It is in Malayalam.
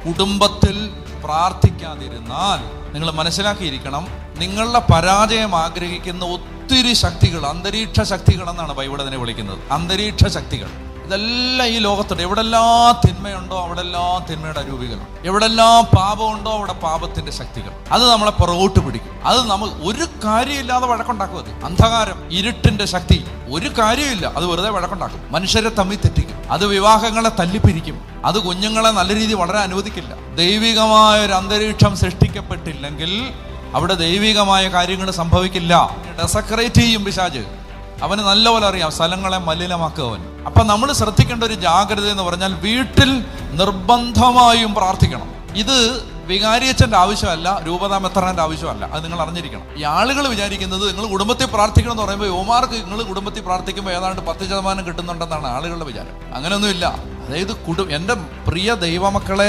കുടുംബത്തിൽ പ്രാർത്ഥിക്കാതിരുന്നാൽ നിങ്ങൾ മനസ്സിലാക്കിയിരിക്കണം, നിങ്ങളുടെ പരാജയം ആഗ്രഹിക്കുന്ന ഒത്തിരി ശക്തികൾ, അന്തരീക്ഷ ശക്തികൾ എന്നാണ് ബൈബിൾ അതിനെ വിളിക്കുന്നത്. അന്തരീക്ഷ ശക്തികൾ ഇതെല്ലാം ഈ ലോകത്തുണ്ട്. എവിടെല്ലാം തിന്മയുണ്ടോ അവിടെല്ലാം തിന്മയുടെ രൂപികളുണ്ട്. എവിടെല്ലാം പാപമുണ്ടോ അവിടെ പാപത്തിന്റെ ശക്തികൾ. അത് നമ്മളെ പുറകോട്ട് പിടിക്കും. അത് നമ്മൾ ഒരു കാര്യമില്ലാതെ വഴക്കുണ്ടാക്കും. അത് അന്ധകാരം, ഇരുട്ടിന്റെ ശക്തി, ഒരു കാര്യമില്ല, അത് വെറുതെ വഴക്കുണ്ടാക്കും. മനുഷ്യരെ തമ്മിൽ തെറ്റിക്കും. അത് വിവാഹങ്ങളെ തല്ലിപ്പിരിക്കും. അത് കുഞ്ഞുങ്ങളെ നല്ല രീതിയിൽ വളരാൻ അനുവദിക്കില്ല. ദൈവികമായ ഒരു അന്തരീക്ഷം സൃഷ്ടിക്കപ്പെട്ടില്ലെങ്കിൽ അവിടെ ദൈവികമായ കാര്യങ്ങൾ സംഭവിക്കില്ല. ഡെസക്രേറ്റ് ചെയ്യും പിശാച്. അവന് നല്ലപോലെ അറിയാം സ്ഥലങ്ങളെ മലിനമാക്കുക അവൻ. അപ്പൊ നമ്മൾ ശ്രദ്ധിക്കേണ്ട ഒരു ജാഗ്രത എന്ന് പറഞ്ഞാൽ, വീട്ടിൽ നിർബന്ധമായും പ്രാർത്ഥിക്കണം. ഇത് വികാരിയച്ഛൻ്റെ ആവശ്യമല്ല, രൂപതാ മെത്രാന്റെ ആവശ്യമല്ല. അത് നിങ്ങൾ അറിഞ്ഞിരിക്കണം. ഈ ആളുകൾ വിചാരിക്കുന്നത് നിങ്ങൾ കുടുംബത്തിൽ പ്രാർത്ഥിക്കണം എന്ന് പറയുമ്പോൾ യോമാർക്ക് നിങ്ങൾ കുടുംബത്തിൽ പ്രാർത്ഥിക്കുമ്പോൾ ഏതാണ്ട് 10% കിട്ടുന്നുണ്ടെന്നാണ് ആളുകളുടെ വിചാരം. അങ്ങനെയൊന്നുമില്ല. അതായത് എൻ്റെ പ്രിയ ദൈവമക്കളെ